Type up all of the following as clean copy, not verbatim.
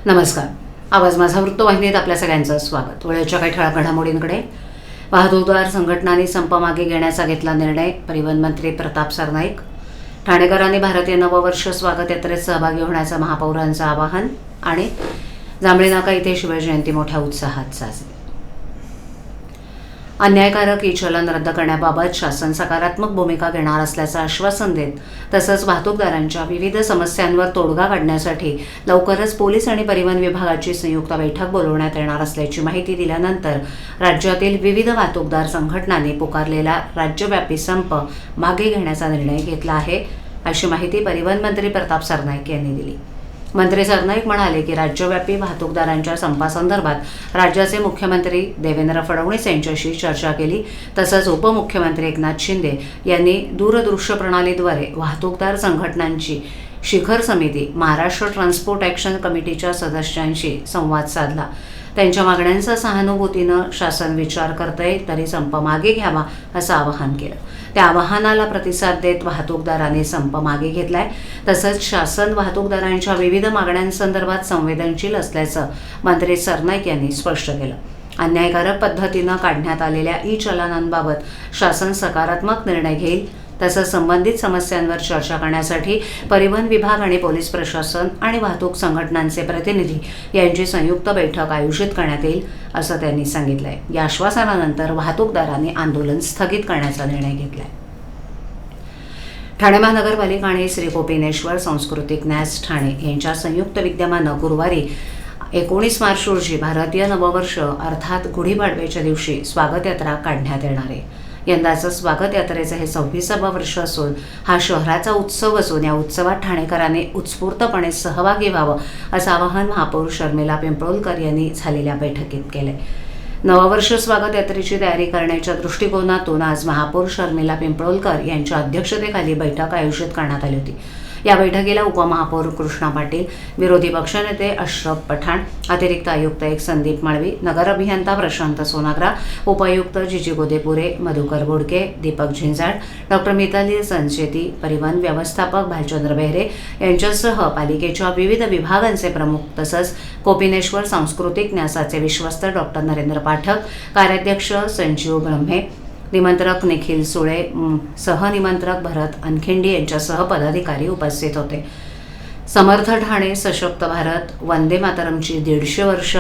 नमस्कार. आवाज माझा वृत्तवाहिनीत आपल्या सगळ्यांचं स्वागत. वेळेच्या काही ठळक घडामोडींकडे. वाहतूकदार संघटनांनी संप मागे घेण्याचा घेतला निर्णय. परिवहन मंत्री प्रताप सरनाईक. ठाणेकरांनी भारतीय नववर्ष स्वागत यात्रेत सहभागी होण्याचं महापौरांचं आवाहन. आणि जांभळी नाका इथे शिवजयंती मोठ्या उत्साहात साजरी. अन्यायकारक ई-चलन रद्द करण्याबाबत शासन सकारात्मक भूमिका घेणार असल्याचं आश्वासन देत तसंच वाहतूकदारांच्या विविध समस्यांवर तोडगा काढण्यासाठी लवकरच पोलीस आणि परिवहन विभागाची संयुक्त बैठक बोलवण्यात येणार असल्याची माहिती दिल्यानंतर राज्यातील विविध वाहतूकदार संघटनांनी पुकारलेला राज्यव्यापी संप मागे घेण्याचा निर्णय घेतला आहे, अशी माहिती परिवहन मंत्री प्रताप सरनाईक यांनी दिली. मंत्री सरनाईक म्हणाले की राज्यव्यापी वाहतूकदारांच्या संपासंदर्भात राज्याचे मुख्यमंत्री देवेंद्र फडणवीस यांच्याशी चर्चा केली. तसंच उपमुख्यमंत्री एकनाथ शिंदे यांनी दूरदृश्य प्रणालीद्वारे वाहतूकदार संघटनांची शिखर समिती महाराष्ट्र ट्रान्सपोर्ट ॲक्शन कमिटीच्या सदस्यांशी संवाद साधला. त्यांच्या मागण्यांचा सहानुभूतीनं शासन विचार करतंय तरी संप मागे घ्यावा असं आवाहन केलं. त्या आवाहनाला प्रतिसाद देत वाहतूकदारांनी संप मागे घेतलाय. तसंच शासन वाहतूकदारांच्या विविध मागण्यांसंदर्भात संवेदनशील असल्याचं मंत्री सरनाईक यांनी स्पष्ट केलं. अन्यायकारक पद्धतीनं काढण्यात आलेल्या ई-चलनांबाबत शासन सकारात्मक निर्णय घेईल. तसंच संबंधित समस्यांवर चर्चा करण्यासाठी परिवहन विभाग आणि पोलीस प्रशासन आणि वाहतूक संघटनांचे प्रतिनिधी यांची संयुक्त बैठक आयोजित करण्यात येईल, असं त्यांनी सांगितलंय. या आश्वासनानंतर वाहतूकदारांनी आंदोलन स्थगित करण्याचा निर्णय घेतलाय. ठाणे महानगरपालिका आणि श्री कोपिनेश्वर सांस्कृतिक न्यास ठाणे यांच्या संयुक्त विद्यमानं गुरुवारी 19 मार्च रोजी भारतीय नववर्ष अर्थात गुढीपाडव्याच्या दिवशी स्वागत यात्रा काढण्यात येणार आहे. यंदाचं स्वागत यात्रेचं हे 26वे वर्ष असून हा शहराचा उत्सव असून या उत्सवात ठाणेकरांनी उत्स्फूर्तपणे सहभागी व्हावं असं आवाहन महापौर शर्मिला पिंपळकर यांनी झालेल्या बैठकीत केलंय. नववर्ष स्वागत यात्रेची तयारी करण्याच्या दृष्टिकोनातून आज महापौर शर्मिला पिंपळकर यांच्या अध्यक्षतेखाली बैठक आयोजित करण्यात आली होती. या बैठकीला उपमहापौर कृष्णा पाटील, विरोधी पक्षनेते अशरफ पठाण, अतिरिक्त आयुक्त एक संदीप माळवी, नगर अभियंता प्रशांत सोनाग्रा, उपायुक्त जिजी गोदेपुरे, मधुकर बोडके, दीपक झिंजाड, डॉक्टर मिताली संचेती, परिवहन व्यवस्थापक भालचंद्र बेहरे यांच्यासह पालिकेच्या विविध विभागांचे प्रमुख तसंच कोपिनेश्वर सांस्कृतिक न्यासाचे विश्वस्त डॉक्टर नरेंद्र पाठक, कार्याध्यक्ष संजीव ब्रह्मे, निमंत्रक निखिल सुळे, सहनिमंत्रक भरत अनखिंडी यांच्यासह पदाधिकारी उपस्थित होते. समर्थ ठाणे, सशक्त भारत, वंदे मातरमची 150 वर्ष,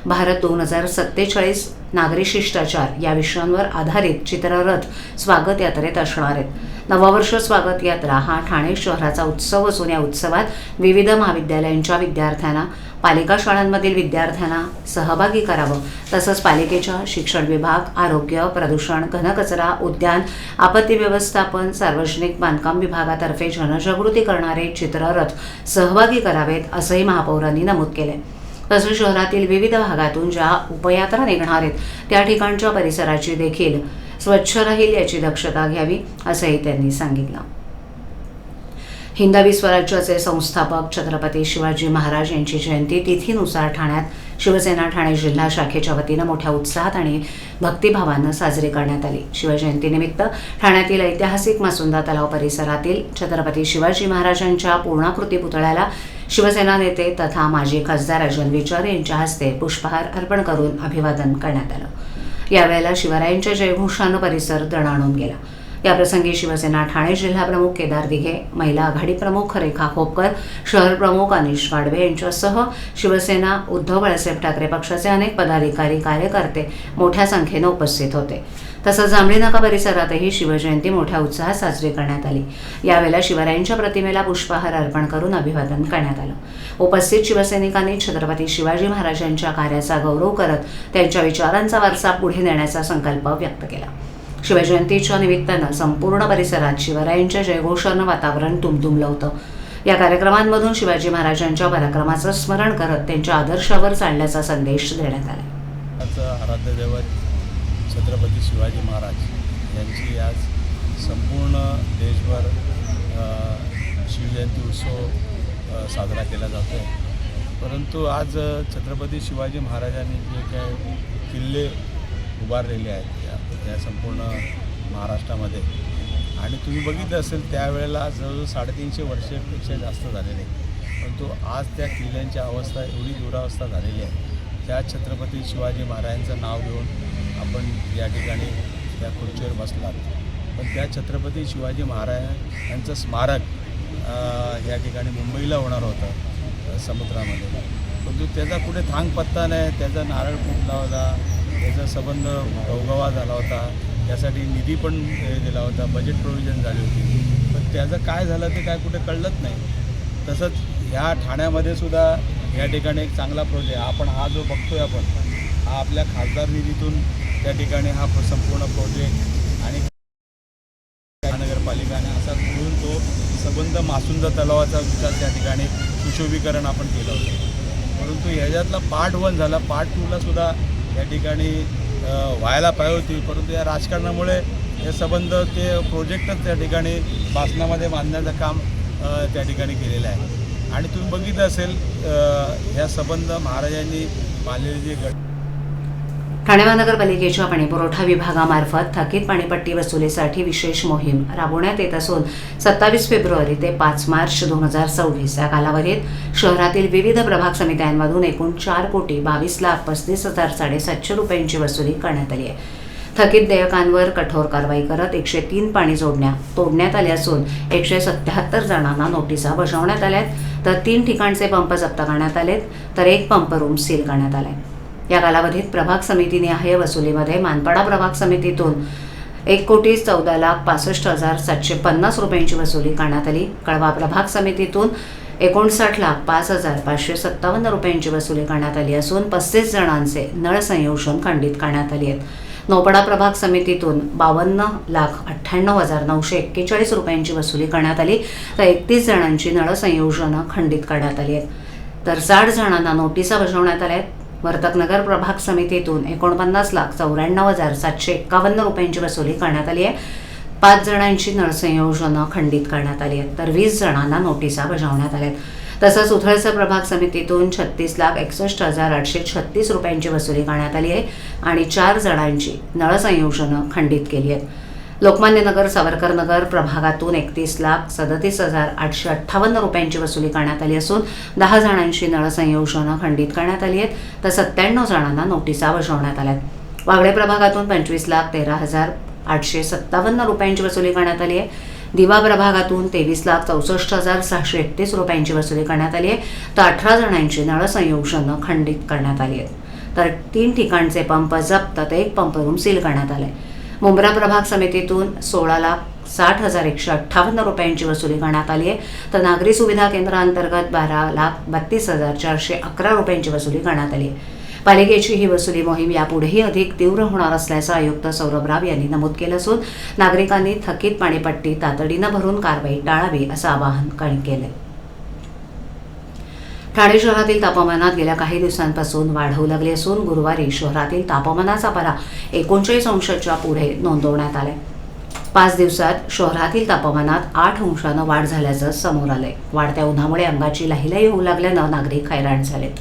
भारत 2047, नागरी शिष्टाचार या विषयांवर आधारित चित्ररथ स्वागत यात्रेत असणार आहेत. नववर्ष स्वागत यात्रा हा ठाणे शहराचा उत्सव असून या उत्सवात विविध महाविद्यालयांच्या विद्यार्थ्यांना, पालिका शाळांमधील विद्यार्थ्यांना सहभागी करावं. तसंच पालिकेच्या शिक्षण विभाग, आरोग्य, प्रदूषण, घनकचरा, उद्यान, आपत्ती व्यवस्थापन, सार्वजनिक बांधकाम विभागातर्फे जनजागृती करणारे चित्ररथ सहभागी करावेत असंही महापौरांनी नमूद केले. तसंच शहरातील विविध भागातून ज्या उपयात्रा निघणार आहेत त्या ठिकाणच्या परिसराची देखील स्वच्छ राहील याची दक्षता घ्यावी असंही त्यांनी सांगितलं. हिंदवी स्वराज्याचे संस्थापक छत्रपती शिवाजी महाराज यांची जयंती तिथीनुसार ठाण्यात शिवसेना ठाणे जिल्हा शाखेच्या वतीनं मोठ्या उत्साहात आणि भक्तिभावानं साजरी करण्यात आली. शिवजयंतीनिमित्त ठाण्यातील ऐतिहासिक मासुंदा तलाव परिसरातील छत्रपती शिवाजी महाराजांच्या पूर्णाकृती पुतळ्याला शिवसेना नेते तथा माजी खासदार अजय विचार यांच्या हस्ते पुष्पहार अर्पण करून अभिवादन करण्यात आलं. यावेळेला शिवरायांच्या जयघोषानं परिसर दणाणून गेला. याप्रसंगी शिवसेना ठाणे जिल्हा प्रमुख केदार दिघे, महिला आघाडी प्रमुख रेखा खोपकर, शहर प्रमुख अनिश गाडवे यांच्यासह शिवसेना, उद्धव बाळासाहेब ठाकरे पक्षाचे अनेक पदाधिकारी, कार्यकर्ते मोठ्या संख्येनं उपस्थित होते. तसंच जांभळी नाका परिसरातही शिवजयंती मोठ्या उत्साहात साजरी करण्यात आली. यावेळेला शिवरायांच्या प्रतिमेला पुष्पहार अर्पण करून अभिवादन करण्यात आलं. उपस्थित शिवसैनिकांनी छत्रपती शिवाजी महाराजांच्या कार्याचा गौरव करत त्यांच्या विचारांचा वारसा पुढे नेण्याचा संकल्प व्यक्त केला. शिवजयंतीच्या निमित्तानं संपूर्ण परिसरात शिवरायांच्या जयघोषानं वातावरण दुमदुमलं होतं. या कार्यक्रमांमधून शिवाजी महाराजांच्या पराक्रमाचं स्मरण करत त्यांच्या आदर्शावर चालण्याचा संदेश देण्यात आला. आराध्य दैवत छत्रपती शिवाजी महाराज यांची आज संपूर्ण देशभर शिवजयंती उत्सव साजरा केला जातो आहे. परंतु आज छत्रपती शिवाजी महाराजांनी जे काही किल्ले उभारलेले आहेत या संपूर्ण महाराष्ट्रामध्ये आणि तुम्ही बघितलं असेल त्यावेळेला जवळजवळ 350 वर्षापेक्षा जास्त झालेले. पण परंतु आज त्या किल्ल्यांची अवस्था एवढी दुरावस्था झालेली आहे. त्या छत्रपती शिवाजी महाराजांचं नाव घेऊन आपण या ठिकाणी त्या खुर्चीवर बसलात, पण त्या छत्रपती शिवाजी महाराज यांचं स्मारक या ठिकाणी मुंबईला होणार होतं समुद्रामध्ये, परंतु त्याचा कुठे थांग पत्ता नाही. त्याचा नारळ फुटला होता, त्याचा संबंध गवगवा झाला होता, त्यासाठी निधी पण दिला होता, बजेट प्रोव्हिजन झाली होती, पण त्याचं काय झालं ते काय कुठे कळलंच नाही. तसंच ह्या ठाण्यामध्ये सुद्धा या ठिकाणी एक चांगला प्रोजेक्ट आपण हा जो बघतोय आपण हा आपल्या खासदार निधीतून त्या ठिकाणी हा संपूर्ण प्रोजेक्ट आणि महानगरपालिकाने असा मिळून तो संबंध मासुंदा तलावाचा विकास त्या ठिकाणी सुशोभीकरण आपण केलं होतं. परंतु ह्याच्यातला पार्ट 1 झाला, पार्ट 2ला सुद्धा या ठिकाणी व्हायला पाहिजे होती, परंतु या राजकारणामुळे हे संबंध ते प्रोजेक्टच त्या ठिकाणी भाषणामध्ये बांधण्याचं काम त्या ठिकाणी केलेलं आहे. आणि तुम्ही बघितलं असेल ह्या संबंध महाराजांनी बांधलेले जे गट ठाणे महानगरपालिकेच्या पाणीपुरवठा विभागामार्फत थकीत पाणीपट्टी वसुलीसाठी विशेष मोहीम राबवण्यात येत असून 27 फेब्रुवारी ते 5 मार्च 2026 या कालावधीत शहरातील विविध प्रभाग समित्यांमधून एकूण 4,22,35,750 रुपयांची वसुली करण्यात आली आहे. थकीत देयकांवर कठोर कारवाई करत 103 पाणी जोडण्या तोडण्यात आल्या असून 177 जणांना नोटिसा बजावण्यात आल्यात, तर 3 ठिकाणचे पंप जप्त करण्यात आलेत, तर 1 पंप रूम सील करण्यात आलाय. या कालावधीत प्रभाग समितीनिहाय वसुलीमध्ये मानपाडा प्रभाग समितीतून 1,14,65,750 रुपयांची वसुली करण्यात आली. कळवा प्रभाग समितीतून 59,05,557 रुपयांची वसुली करण्यात आली असून 35 जणांचे नळ संयोजन खंडित करण्यात आली आहेत. नौपाडा प्रभाग समितीतून 52,98,941 रुपयांची वसुली करण्यात आली, तर 31 जणांची नळ संयोजनं खंडित करण्यात आली आहेत, तर 60 जणांना नोटिसा बजावण्यात आल्या आहेत. वर्तकनगर प्रभाग समितीतून 49,94,751 रुपयांची वसुली करण्यात आली आहे. 5 जणांची नळ संयोजनं खंडित करण्यात आली आहेत, तर 20 जणांना नोटिसा बजावण्यात आल्या आहेत. तसंच उथळसर प्रभाग समितीतून 36,61,836 रुपयांची वसुली करण्यात आली आहे आणि 4 जणांची नळ संयोजनं खंडित केली आहेत. लोकमान्य नगर सावरकर नगर प्रभागातून 31,37,858 रुपयांची वसुली करण्यात आली असून 10 जणांची नळ संयोजनं खंडित करण्यात आली आहेत, तर 97 जणांना नोटिसा बजावण्यात आल्या आहेत. वागळे प्रभागातून 25,13,857 रुपयांची वसुली करण्यात आली आहे. दिवा प्रभागातून 23,64,631 रुपयांची वसुली करण्यात आली आहे, तर 18 जणांची नळ संयोजनं खंडित करण्यात आली आहेत, तर 3 ठिकाणचे पंप जप्त, तर 1 पंप रूम सील करण्यात आले. मुंब्रा प्रभाग समितीतून 16,60,158 रुपयांची वसुली करण्यात आली आहे, तर नागरी सुविधा केंद्रांतर्गत 12,32,411 रुपयांची वसुली करण्यात आली आहे. पालिकेची ही वसुली मोहीम यापुढेही अधिक तीव्र होणार असल्याचं आयुक्त सौरभ राव यांनी नमूद केलं असून नागरिकांनी थकीत पाणीपट्टी तातडीनं भरून कारवाई टाळावी असं आवाहन केलं. ठाणे शहरातील तापमानात गेल्या काही दिवसांपासून वाढ होऊ लागली असून गुरुवारी शहरातील तापमानाचा पारा 39 अंशाच्या पुढे नोंदवण्यात आलाय. 5 दिवसात शहरातील तापमानात 8 अंशानं वाढ झाल्याचं समोर आलंय. वाढत्या उन्हामुळे अंगाची लाहीलाही होऊ लागल्यानं नागरिक हैराण झालेत.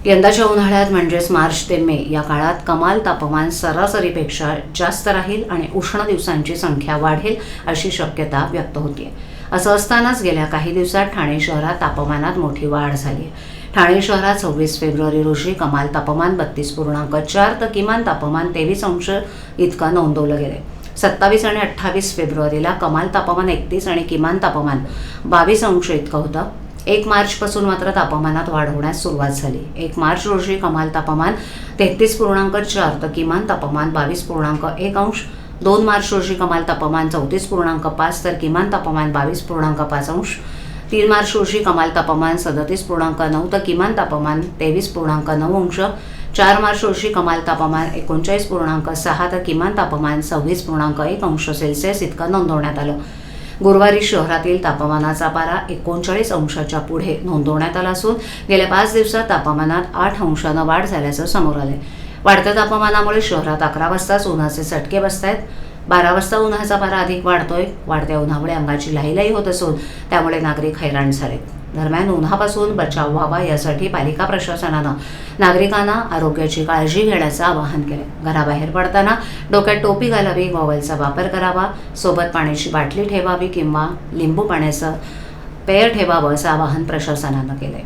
यंदाच्या उन्हाळ्यात म्हणजेच मार्च ते मे या काळात कमाल तापमान सरासरीपेक्षा जास्त राहील आणि उष्ण दिवसांची संख्या वाढेल अशी शक्यता व्यक्त होतीये. असं असतानाच गेल्या काही दिवसात ठाणे शहरात तापमानात मोठी वाढ झाली आहे. ठाणे शहरात 26 फेब्रुवारी रोजी कमाल तापमान 32.4 तर किमान तापमान 23 अंश इतकं नोंदवलं गेलं. 27 आणि 28 फेब्रुवारीला कमाल तापमान 31 आणि किमान तापमान 22 अंश इतकं होतं. 1 मार्चपासून मात्र तापमानात वाढ होण्यास सुरुवात झाली. 1 मार्च रोजी कमाल तापमान 33.4 तर किमान तापमान 22.1 अंश. 2 मार्च रोजी कमाल तापमान 34.5 तर किमान तापमान 22.5 अंश. 3 मार्च रोजी कमाल तापमान 37.9 तर किमान तापमान 23.9 अंश. 4 मार्च रोजी कमाल तापमान 39.6 तर किमान तापमान 26.1 अंश सेल्सिअस इतकं नोंदवण्यात आलं. गुरुवारी शहरातील तापमानाचा पारा 39 अंशाच्या पुढे नोंदवण्यात आला असून गेल्या 5 दिवसात तापमानात 8 अंशानं वाढ झाल्याचं समोर आलंय. वाढत्या तापमानामुळे शहरात 11 वाजताच उन्हाचे चटके बसतायत. 12 वाजता उन्हाचा पारा अधिक वाढतोय. वाढत्या उन्हामुळे अंगाची लाहीलाही होत असून त्यामुळे नागरिक हैराण झालेत. दरम्यान उन्हापासून बचाव व्हावा यासाठी पालिका प्रशासनानं नागरिकांना आरोग्याची काळजी घेण्याचं आवाहन केलं. घराबाहेर पडताना डोक्यात टोपी घालावी, गॉगलचा वापर करावा, सोबत पाण्याची बाटली ठेवावी किंवा लिंबू पाण्याचं पेय ठेवावं असं आवाहन प्रशासनानं केलंय.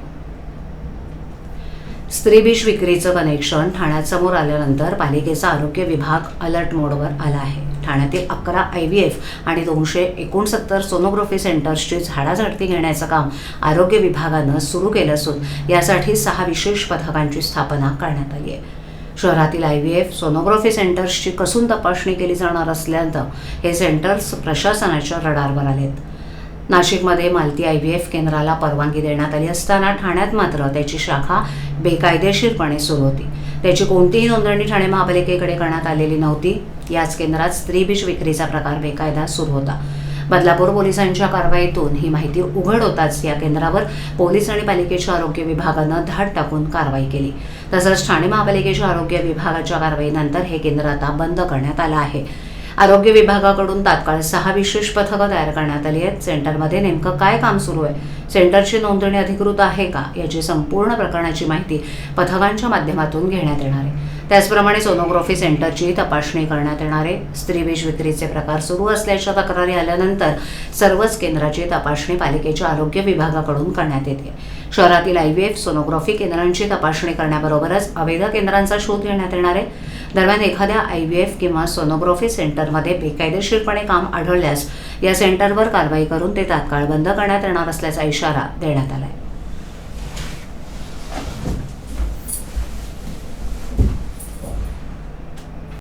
स्त्रीविष विक्रीचं कनेक्शन ठाण्यात समोर आल्यानंतर पालिकेचा आरोग्य विभाग अलर्ट मोडवर आला आहे. ठाण्यातील 11 IVF आणि 269 सोनोग्राफी सेंटर्सची झाडाझडती घेण्याचं काम आरोग्य विभागानं सुरू केलं असून यासाठी 6 विशेष पथकांची स्थापना करण्यात आली आहे. शहरातील IVF सोनोग्राफी सेंटर्सची कसून तपासणी केली जाणार असल्यानं हे सेंटर्स प्रशासनाच्या रडारवर आलेत. नाशिकमध्ये मालती IVF केंद्राला परवानगी देण्यात आली असताना ठाण्यात मात्र त्याची शाखा बेकायदेशीरपणे सुरू होती. त्याची कोणतीही नोंदणी ठाणे महापालिकेकडे करण्यात आलेली नव्हती. याच केंद्रात स्त्रीविष विक्रीचा प्रकार बेकायदा सुरू होता. बदलापूर पोलिसांच्या कारवाईतून ही माहिती उघड होताच या केंद्रावर पोलीस आणि पालिकेच्या आरोग्य विभागानं धाड टाकून कारवाई केली. तसंच ठाणे महापालिकेच्या आरोग्य विभागाच्या कारवाईनंतर हे केंद्र आता बंद करण्यात आलं आहे. आरोग्य विभागाकडून तात्काळ 6 विशेष पथकं तयार करण्यात आली आहेत. सेंटरमध्ये नेमकं काय काम सुरू आहे, सेंटरची नोंदणी अधिकृत आहे का, याची संपूर्ण प्रकरणाची माहिती पथकांच्या माध्यमातून घेण्यात येणार आहे. त्याचप्रमाणे सोनोग्राफी सेंटरची तपासणी करण्यात येणार आहे. स्त्रीविष विक्रीचे प्रकार सुरू असल्याच्या तक्रारी आल्यानंतर सर्वच केंद्राची तपासणी पालिकेच्या आरोग्य विभागाकडून करण्यात येते. शहरातील IVF सोनोग्राफी केंद्रांची तपासणी करण्याबरोबरच अवैध केंद्रांचा शोध घेण्यात येणार आहे. दरम्यान एखाद्या IVF किंवा सोनोग्राफी सेंटरमध्ये बेकायदेशीरपणे काम आढळल्यास या सेंटरवर कारवाई करून ते तात्काळ बंद करण्यात येणार असल्याचा इशारा देण्यात आला आहे.